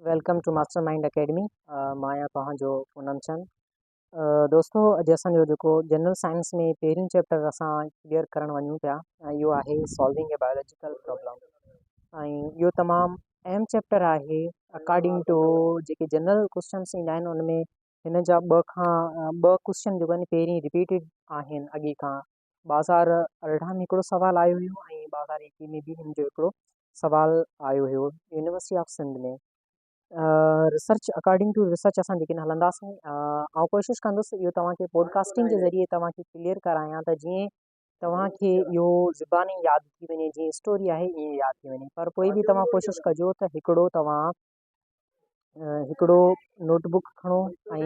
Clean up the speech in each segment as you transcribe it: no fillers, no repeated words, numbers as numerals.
Welcome to Master Mind Academy. मां आहियां तव्हांजो पूनम चंद। दोस्तों, अॼु असांजो जेको जनरल साइंस में पहिरियों चैप्टर असां क्लियर करणु वञूं पिया ऐं इहो आहे सॉल्विंग ए बायोलॉजिकल प्रॉब्लम। ऐं इहो तमामु अहम चैप्टर आहे। According to JK general questions ईंदा आहिनि उन में हिन जा ॿ क्वेश्चन जेको आहिनि पहिरीं रिपीटेड आहिनि। अॻे खां 2018 में हिकिड़ो सुवालु आयो हुयो ऐं 2021 में बि हिन जो हिकिड़ो सुवालु आयो हुयो यूनिवर्सिटी ऑफ सिंध में। रिसर्च अकॉर्डिंग टू रिसर्च असां जेके हलंदासीं। ऐं कोशिशि कंदुसि इहो तव्हांखे पॉडकास्टिंग जे ज़रिए तव्हांखे क्लियर करायां त जीअं तव्हांखे इहो ज़ुबानी यादि थी वञे, जीअं स्टोरी आहे ईअं यादि थी वञे। पर कोई बि तव्हां कोशिशि कजो त हिकिड़ो नोटबुक खणो ऐं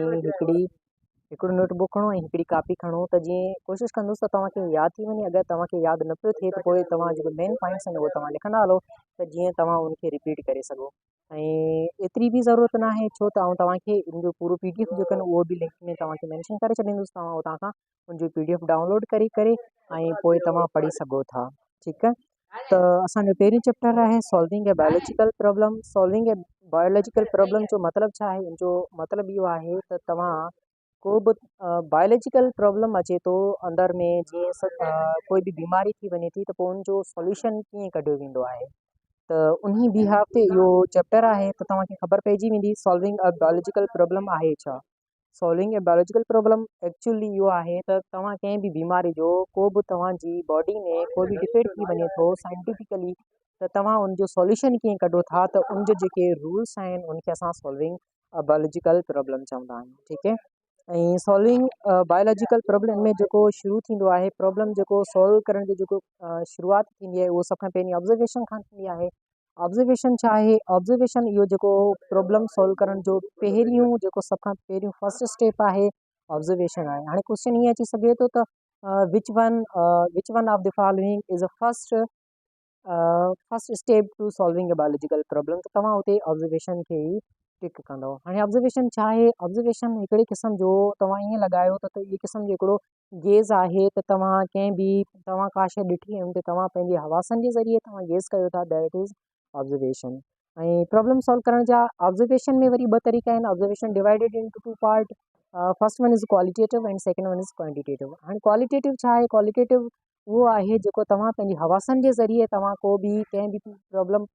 हिकिड़ो नोटबुक खणो ऐं हिकिड़ी कापी खणो त जीअं कोशिशि कंदुसि त तव्हांखे यादि थी वञे। अगरि तव्हांखे यादि न पियो थिए त पोइ तव्हां जेको मेन पॉइंट्स आहिनि उहे तव्हां लिखंदा हलो त जीअं तव्हां उनखे रिपीट करे सघो। ऐं एतिरी बि ज़रूरत न आहे, छो त तव्हांखे इनजो पूरो PDF जेको आहे उहो बि लिंक में तव्हांखे मैंशन करे छॾींदुसि। तव्हां उतां खां उनजो PDF डाउनलोड करे ऐं पोइ तव्हां पढ़ी सघो था। ठीकु आहे, त असांजो पहिरीं चैप्टर आहे solving a biological problem. Solving a biological problem जो मतिलबु छा आहे? जो मतिलबु इहो आहे त तव्हां को बि बायोलॉजिकल प्रॉब्लम अचे थो अंदर में, जीअं कोई बि बीमारी थी वञे थी त पोइ उनजो सॉल्यूशन कीअं कढियो वेंदो आहे। त उन्ही बिहाफ ते इहो चैप्टर आहे त तव्हांखे ख़बर पइजी वेंदी सॉल्विंग अ बायोलॉजिकल प्रॉब्लम आहे छा। Solving a biological problem actually इहो आहे त तव्हां कंहिं बि बीमारी जो को बि तव्हांजी बॉडी में कोई बि डिफेक्ट थी वञे थो साइंटिफिकली, त तव्हां उनजो सॉल्यूशन कीअं कढो था। त उनजे जेके रूल्स आहिनि उनखे असां सॉल्विंग अ बायोलॉजिकल प्रॉब्लम चवंदा आहियूं। ठीकु आहे, ऐं सॉल्विंग बायोलॉजिकल प्रॉब्लम में जेको शुरू थींदो आहे, प्रॉब्लम जेको सॉल्व करण जो जेको शुरूआति थींदी आहे उहो सभ खां पहिरीं ऑब्ज़र्वेशन खां थींदी आहे। ऑब्ज़र्वेशन छा आहे? ऑब्ज़र्वेशन इहो जेको प्रॉब्लम सॉल्व करण जो पहिरियों जेको सभ खां पहिरियों फर्स्ट स्टेप आहे ऑब्ज़र्वेशन आहे। हाणे क्वेश्चन ईअं अची सघे थो त which one of the following is a first step to solving a biological problem. त तव्हां उते ऑब्ज़र्वेशन खे ई टिक कंदव। हाणे ऑब्ज़र्वेशन छा आहे? ऑब्ज़र्वेशन हिकिड़े क़िस्म जो तव्हां ईअं लॻायो त इहे क़िस्म जो हिकिड़ो गेज़ आहे त तव्हां का शइ ॾिठी ऐं उन ते तव्हां पंहिंजे हवासनि जे ज़रिए तव्हां गेज़ कयो था, दैट इज़ ऑब्ज़र्वेशन। ऐं प्रॉब्लम सॉल्व करण जा ऑब्ज़र्वेशन में वरी ॿ तरीक़ा आहिनि। Observation divided into two part. First one is qualitative and second one is quantitative. हाणे क्वालिटेटिव छा आहे? क्वालिटेटिव उहो आहे जेको तव्हां पंहिंजी हवासनि जे ज़रिए तव्हां कंहिं बि प्रॉब्लम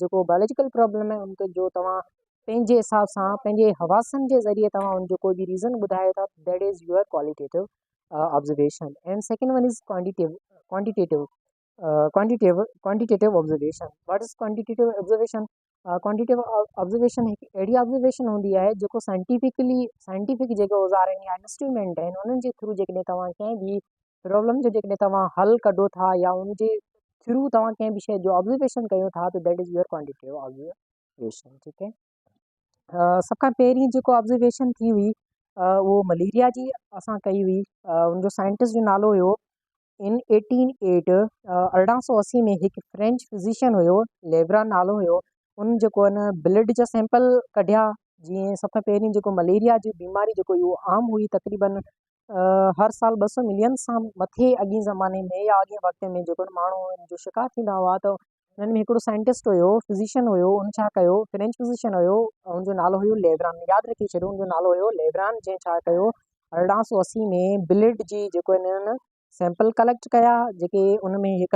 जेको बायोलॉजिकल प्रॉब्लम आहे उनते जो तव्हां पंहिंजे हिसाब सां पंहिंजे हवासनि जे ज़रिए तव्हां उनजो कोई बि रीज़न ॿुधायो था, that is your qualitative observation. And second one is quantitative observation. What is quantitative observation? Quantitative observation हिकु अहिड़ी ऑब्ज़र्वेशन हूंदी आहे जेको साइंटिफिक जेके औज़ार आहिनि या इंस्ट्रूमेंट आहिनि उन्हनि जे थ्रू जेकॾहिं तव्हां कंहिं बि प्रॉब्लम जो जेकॾहिं तव्हां हल कढो था या उनजे थ्रू तव्हां कंहिं बि शइ जो ऑब्ज़र्वेशन कयो था त that is your quantitative observation. ठीकु आहे, सभ खां पहिरीं जेको ऑब्ज़र्वेशन थी हुई उहो मलेरिया जी असां कई हुई। उनजो साइंटिस्ट जो नालो हुयो इन 1880 में हिकु फ्रेंच फिज़िशियन हुयो, लेब्रा नालो हुयो। उन जेको आहे न ब्लड जा सैंपल कढिया। जीअं सभ खां पहिरीं जेको मलेरिया जी बीमारी जेको इहो आम हुई तक़रीबन हर साल 200 मिलियन सां मथे अॻे ज़माने में या अॻे वक़्त में जेको माण्हू जो शिकार थींदा हुआ। त हुननि में हिकिड़ो साइंटिस्ट हुयो, फिज़िशियन हुयो। उन छा कयो? फ्रेंच फिज़िशियन हुयो, उनजो नालो हुयो लेब्रान। यादि रखी छॾियो, उनजो नालो हुयो लेब्रान। जंहिं छा कयो? 1880 में ब्लड जी जेको आहिनि सैंपल कलेक्ट कया, जेके उन में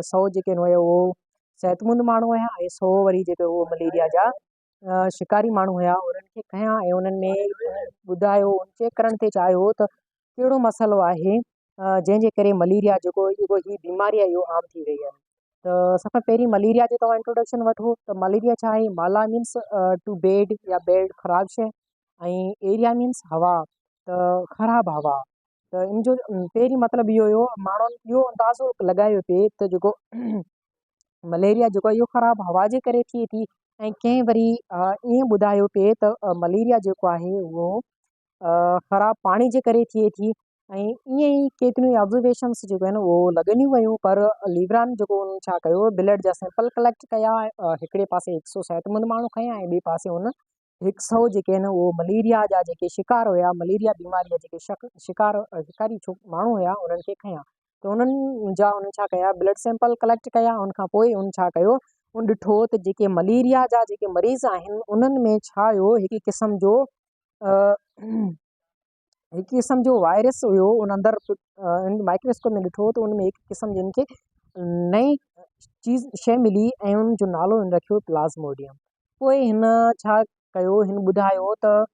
100 जेके हुयो उहो सेहतमंद माण्हू हुया ऐं 100 वरी जेके उहो मलेरिया जा शिकारी माण्हू हुया। उन्हनि खे खयां ऐं उन्हनि में ॿुधायो, चेक करण ते चाहियो त कहिड़ो मसइलो आहे जंहिंजे करे मलेरिया जेको ही बीमारी आहे इहो आम थी रही आहे। त सभ खां पहिरीं मलेरिया जो तव्हां इंट्रोडक्शन वठो त मलेरिया छा आहे? माला मीन्स टू बेड या बेड ख़राबु शइ, ऐं एरिया मीन्स हवा, त ख़राबु हवा। त इन जो पहिरीं मतिलबु इहो हुयो, माण्हुनि इहो अंदाज़ो लॻायो पिए त जेको मलेरिया जेको आहे इहो ख़राबु हवा जे करे थिए थी। ऐं कंहिं वरी ईअं ॿुधायो पिए त मलेरिया जेको आहे उहो ख़राबु पाणी जे करे थिए थी। ऐं ईअं ई केतिरियूं ई ऑब्ज़र्वेशन्स जेको आहिनि उहो लॻंदियूं वियूं। पर लेब्रान जेको उन छा कयो? ब्लड जा सैंपल कलेक्ट कया। हिकिड़े पासे 100 सेहतमंद माण्हू खयां ऐं ॿिए पासे उन 100 जेके आहिनि उहो मलेरिया जा जेके शिकार हुया, मलेरिया बीमारी जा जेके शिकारी माण्हू हुया उन्हनि खे खयां। त उन्हनि छा कया? ब्लड सैंपल कलेक्ट कया। उनखां पोइ उन छा कयो? उन ॾिठो त जेके मलेरिया जा जेके मरीज़ आहिनि उन्हनि में छा हुयो हिकु क़िस्म जो हिकु क़िस्म जो वायरस हुयो उन अंदरि माइक्रोस्कोप में ॾिठो त उन में हिकु क़िस्म जिन खे नई शइ मिली ऐं उन जो नालो हिन रखियो प्लाज़्मोडियम। पोइ हिन छा कयो, हिन ॿुधायो त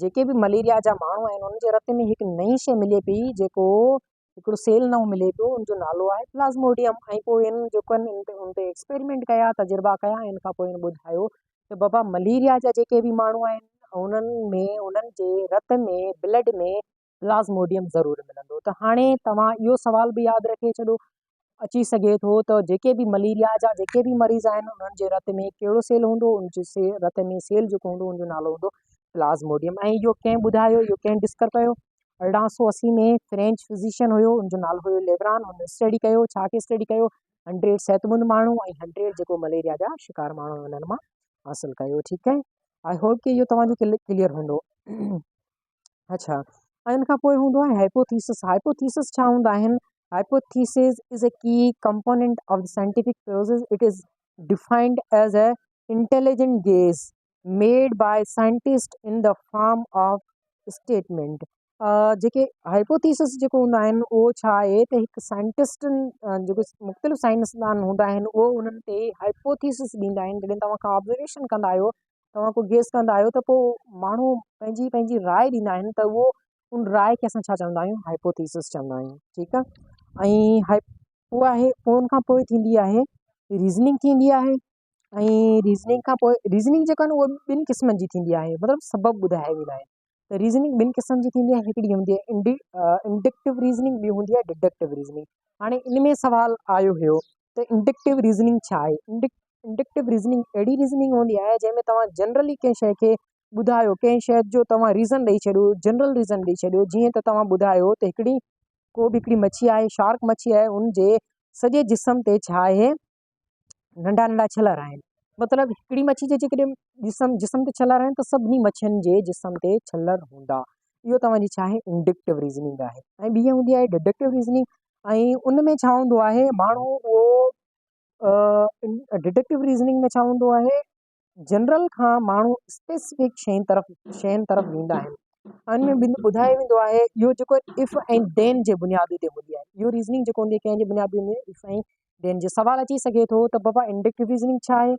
जेके बि मलेरिया जा माण्हू आहिनि उन जे रत में हिकु नई शइ मिले पई जेको हिकिड़ो सेल नओं मिले पियो, उनजो नालो आहे प्लाज़्मोडियम। ऐं पोइ हिन जेको आहिनि उन ते एक्सपेरिमेंट कया, तजुर्बा कया। इन खां पोइ हिन ॿुधायो त बाबा मलेरिया जा जेके बि माण्हू आहिनि उन्हनि जे रत में ब्लड में प्लाज़्मोडियम ज़रूरु मिलंदो। त हाणे तव्हां इहो सुवाल बि यादि रखे छॾो अची सघे थो त जेके बि मलेरिया जा जेके बि मरीज़ आहिनि उन्हनि जे रत में कहिड़ो सेल हूंदो, उनजे रत में सेल जेको हूंदो उनजो नालो हूंदो प्लाज़्मोडियम। ऐं इहो कंहिं ॿुधायो, इहो कंहिं डिस्कवर कयो? 1880 में फ्रेंच फिज़िशियन हुयो, उनजो नालो हुयो लेब्रान। हुन स्टडी कयो, छा के स्टडी कयो? 100 सिहतमंद माण्हू ऐं 100 जेको मलेरिया जा शिकार माण्हू उन्हनि मां हासिलु कयो। ठीकु आहे, आई होप कि इहो तव्हांजो क्लियर हूंदो। अच्छा, ऐं उन खां पोइ हूंदो आहे हाइपोथीसिस। हाइपोथीसिस छा हूंदा आहिनि? Hypothesis is a key component of the scientific process. It is defined as a intelligent guess made by scientists in the form of statement. जेके हाइपोथीसिस जेको हूंदा आहिनि उहो छा आहे त हिकु साइंटिस्टनि जेको मुख़्तलिफ़ साइंसदान हूंदा आहिनि उहो उन्हनि ते हाइपोथीसिस ॾींदा आहिनि। जॾहिं तव्हां का ऑब्ज़र्वेशन कंदा आहियो, तव्हां को गेस कंदा आहियो, त पोइ माण्हू पंहिंजी पंहिंजी राय ॾींदा आहिनि, त उहो उन राय खे असां छा चवंदा आहियूं? हाइपोथीसिस चवंदा आहियूं। ठीकु आहे, ऐं उहा आहे पोइ उन खां पोइ थींदी आहे रीज़निंग थींदी आहे। ऐं रीज़निंग खां पोइ रीज़निंग जेका आहिनि उहा ॿिनि क़िस्मनि जी थींदी आहे, मतिलबु सबबु ॿुधाए वेंदा आहिनि। त रीज़निंग ॿिनि क़िस्म जी थींदी आहे, हिकिड़ी हूंदी आहे इंडक्टिव रीज़निंग, ॿी हूंदी आहे डिडक्टिव रीज़निंग। हाणे इन में सवाल आयो हुयो त इंडक्टिव रीज़निंग छा आहे? इंडक्टिव रीज़निंग अहिड़ी रीज़निंग हूंदी आहे जंहिंमें तव्हां जनरली कंहिं शइ खे ॿुधायो, कंहिं शइ जो तव्हां रीज़न ॾेई छॾियो, जनरल रीज़न ॾेई छॾियो। जीअं त तव्हां ॿुधायो त को बि हिकिड़ी मच्छी आहे, शार्क मच्छी आहे, उन जे सॼे जिस्म ते छा आहे? नंढा नंढा छलर आहिनि। मतिलबु हिकिड़ी मच्छी जे जेकॾहिं जिस्म ते छलर आहिनि त सभिनी मच्छियुनि जे जिस्म ते छलर हूंदा। इहो तव्हांजी छा आहे? इंडक्टिव रीज़निंग आहे। ऐं ॿी हूंदी आहे डिडक्टिव रीज़निंग। ऐं उन में छा हूंदो आहे? माण्हू उहो डिडक्टिव रीज़निंग में छा हूंदो आहे? जनरल खां माण्हू स्पेसिफिक शयुनि तरफ़ वेंदा आहिनि। उन में ॿुधायो वेंदो आहे इहो जेको इफ़ ऐं देन जे बुनियाद ते हूंदी आहे। इहो रीज़निंग जेको हूंदी आहे कंहिंजे बुनियाद में इफ़ ऐं देन जे। सवाल अची सघे थो त बाबा इंडक्टिव रीज़निंग छा आहे?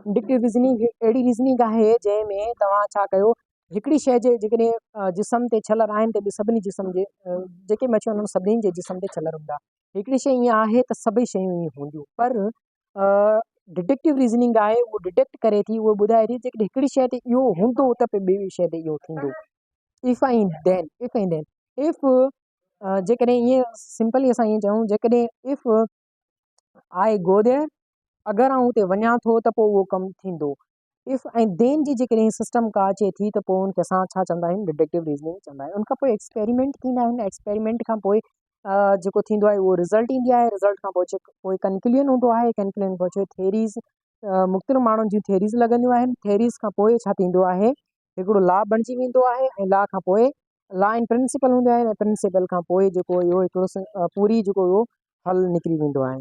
इंडक्टिव रीज़निंग अहिड़ी रीज़निंग आहे जंहिंमें तव्हां छा कयो, हिकिड़ी शइ जे जेकॾहिं जिस्म ते छलर आहिनि त ॿी सभिनी जिस्म जे जेके मच्छियूं उन्हनि सभिनी जे जिस्म ते छलर हूंदा। हिकिड़ी शइ ईअं आहे त सभई शयूं ईअं हूंदियूं, पर डिडक्टिव रीज़निंग आहे उहो डिडक्ट करे थी, उहो ॿुधाए थी जेकॾहिं हिकिड़ी शइ ते इहो हूंदो त पोइ ॿी शइ ते इहो थींदो। इफ़ ऐं देन इफ़ जेकॾहिं ईअं सिंपली असां ईअं चऊं, जेकॾहिं इफ़ आई गो देयर, अगरि आउं हुते वञा थो त पोइ उहो कमु थींदो। इफ़ ऐं देन जी जेकॾहिं सिस्टम का अचे थी त पोइ उनखे असां छा चवंदा आहियूं? डिडक्टिव रीज़निंग चवंदा आहियूं। उन खां पोइ एक्सपेरिमेंट थींदा आहिनि। एक्सपेरिमेंट खां पोइ जेको थींदो आहे उहो रिज़ल्ट ईंदी आहे। रिज़ल्ट खां पोइ कंक्लूजन हूंदो आहे। कंक्लूजन खां पोइ थेरीज़, मुख़्तलिफ़ माण्हुनि जूं थेरीज़ लॻंदियूं आहिनि। थेरीज़ खां पोइ छा थींदो आहे? हिकिड़ो लॉ बणिजी वेंदो आहे। ऐं लॉ खां पोइ लॉ इन प्रिंसिपल हूंदा आहिनि। ऐं प्रिंसिपल खां पोइ जेको इहो हिकिड़ो पूरी जेको इहो हल निकिरी वेंदो आहे।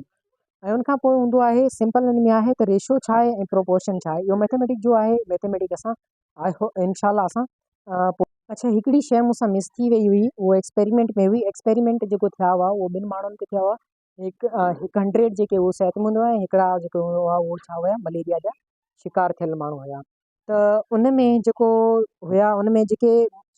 ऐं उनखां पोइ हूंदो आहे सिंपल हिन में आहे त रेशो छा आहे ऐं प्रोपोर्शन छा आहे। इहो मैथमेटिक जो आहे। मैथमेटिक असां इनशाला असां अच्छा, हिकिड़ी शइ मूंसां मिस थी वई हुई, उहो एक्सपेरिमेंट में हुई। एक्सपेरिमेंट जेको थिया हुआ उहो ॿिनि माण्हुनि ते थिया हुआ। हिकु 100 जेके उहो सिहतमंद हुआ ऐं हिकिड़ा जेको हुआ उहो छा हुया? मलेरिया जा शिकार थियल माण्हू हुया। त उन में जेको हुया, उन में जेके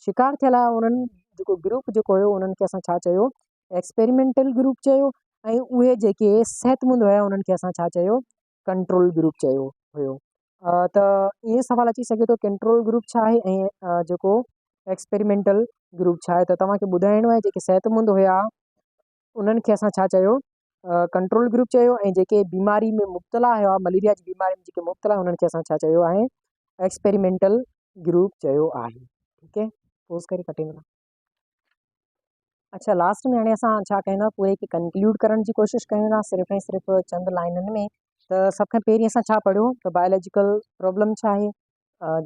शिकार थियल हुआ उन्हनि जेको ग्रुप जेको हुयो उन्हनि खे असां छा चयो? एक्सपेरिमेंटल ग्रुप चयो। ऐं उहे जेके सिहतमंद हुया उन्हनि खे असां छा चयो? कंट्रोल ग्रुप चयो हुयो। त इहे सवाल अची सघे थो कंट्रोल ग्रुप छा आहे ऐं जेको एक्सपेरिमेंटल ग्रुप छा आहे। त तव्हांखे ॿुधाइणो आहे जेके सिहतमंद हुया उन्हनि खे असां छा चयो? कंट्रोल ग्रुप चयो। ऐं जेके बीमारी में मुब्तला हुआ, मलेरिया जी बीमारी में जेके मुब्तला उन्हनि खे असां छा चयो आहे? एक्सपेरिमेंटल ग्रुप चयो आहे। ठीकु आहे, पोज़ करे कटे। अच्छा, लास्ट में हाणे असां छा कयूं था? पूरे खे कंक्लूड करण जी कोशिशि कयूं था सिर्फ़ु ऐं सिर्फ़ु चंद लाइननि में। त सभ खां पहिरीं असां छा पढ़ियो त बायोलॉजिकल प्रॉब्लम छा आहे?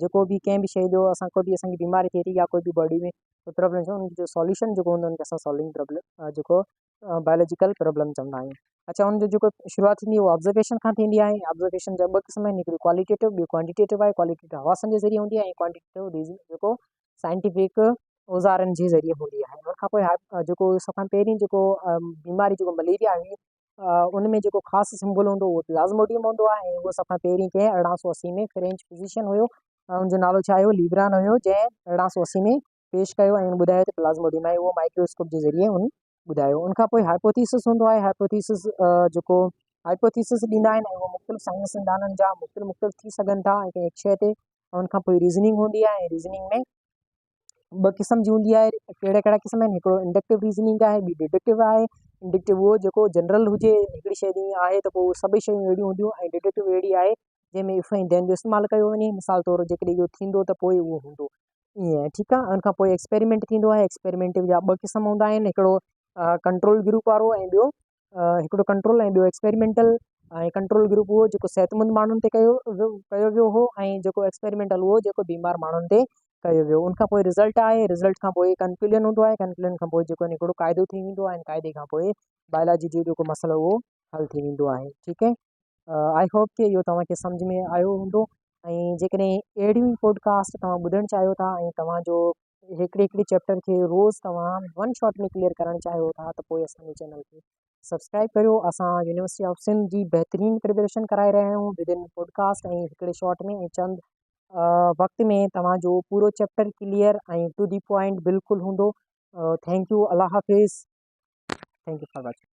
जेको बि कंहिं बि शइ जो कोई बि असांखे बीमारी थिए थी या कोई बि बॉडी में कोई प्रॉब्लम हुनजो सॉल्यूशन जेको हूंदो उनखे असां सॉल्विंग प्रॉब्लम जेको बायोलॉजिकल प्रॉब्लम चवंदा आहियूं। अच्छा, हुनजो जेको शुरूआत थींदी आहे उहो ऑब्ज़र्वेशन खां थींदी आहे। ऑब्ज़र्वेशन जा ॿ क़िस्म आहिनि, हिकिड़ी क्वालिटेटिव, ॿियो क्वांटिटेटिव आहे। क्वालिटेटिव हवासनि जे ज़रिए हूंदी आहे ऐं क्वांटिटेटिव रीज़न जेको साइंटिफिक औज़ारनि जे ज़रिए हूंदी आहे। उन खां पोइ जेको सभ खां पहिरीं जेको बीमारी जेको मलेरिया हुई, उन में जेको ख़ासि सिंबल हूंदो उहो प्लाज़्मोडियम हूंदो आहे ऐं उहो सभ खां पहिरीं कंहिं 1880 में फ्रेंच फिज़िशियन हुयो, हुनजो नालो छा हुयो, लीब्रान हुयो, जंहिं 1880 में पेश कयो ऐं ॿुधायो त प्लाज़्मोडियम आहे, उहो माइक्रोस्कोप जे ज़रिए उन ॿुधायो। उनखां पोइ हाइपोथीसिस हूंदो आहे। हाइपोथीसिस जेको हाइपोथीसिस ॾींदा आहिनि ऐं उहो मुख़्तलिफ़ साइंसदाननि जा मुख़्तलिफ़ थी सघनि था ऐं कंहिं शइ ते। उनखां पोइ रीज़निंग हूंदी आहे ऐं रीज़निंग में ॿ क़िस्म जी हूंदी आहे। कहिड़ा कहिड़ा क़िस्म आहिनि, हिकिड़ो इंडक्टिव रीज़निंग आहे, ॿी डिडक्टिव आहे। इंडक्टिव उहो जेको जनरल हुजे, हिकिड़ी शइ ॾींहुं आहे त पोइ सभई शयूं अहिड़ियूं हूंदियूं, ऐं डिडक्टिव अहिड़ी आहे जंहिंमें इफ़ ऐं देन जो इस्तेमालु कयो वञे। मिसाल तौरु जेकॾहिं इहो थींदो त पोइ उहो हूंदो, ईअं आहे। ठीकु आहे। उनखां पोइ एक्सपेरिमेंट थींदो आहे। एक्सपेरिमेंट जा ॿ क़िस्म हूंदा आहिनि, हिकिड़ो कंट्रोल ग्रुप वारो ऐं ॿियो हिकिड़ो कंट्रोल ऐं ॿियो एक्सपेरिमेंटल। ऐं कंट्रोल ग्रुप उहो जेको सिहतमंद माण्हुनि ते कयो वियो हो, ऐं जेको एक्सपेरिमेंटल उहो जेको बीमार माण्हुनि ते कयो वियो। उनखां पोइ रिज़ल्ट आहे। रिज़ल्ट खां पोइ कंक्लूजन हूंदो आहे। कंक्लूजन खां पोइ जेको हिकिड़ो क़ाइदो थी वेंदो आहे ऐं क़ाइदे खां पोइ बायोलॉजी जो जेको मसइलो उहो हल थी वेंदो आहे। ठीकु है। आई होप कि इहो तव्हांखे सम्झ में आयो हूंदो। ऐं जेकॾहिं अहिड़ियूं ई पॉडकास्ट तव्हां ॿुधणु चाहियो था ऐं तव्हांजो हिकिड़ी चैप्टर खे रोज़ तव्हां वन शॉट में क्लियर करणु चाहियो था त पोइ असांजे चैनल खे सब्सक्राइब करियो। असां यूनिवर्सिटी ऑफ सिंध जी बहितरीनु प्रिपरेशन कराए रहिया आहियूं विदिन पॉडकास्ट ऐं हिकिड़े शॉट में ऐं चंद वक़्त में तव्हांजो पूरो चैप्टर क्लियर ऐं टू दी पॉइंट बिल्कुलु हूंदो। Thank you. अल्लाह हाफ़िज़। Thank you for watching.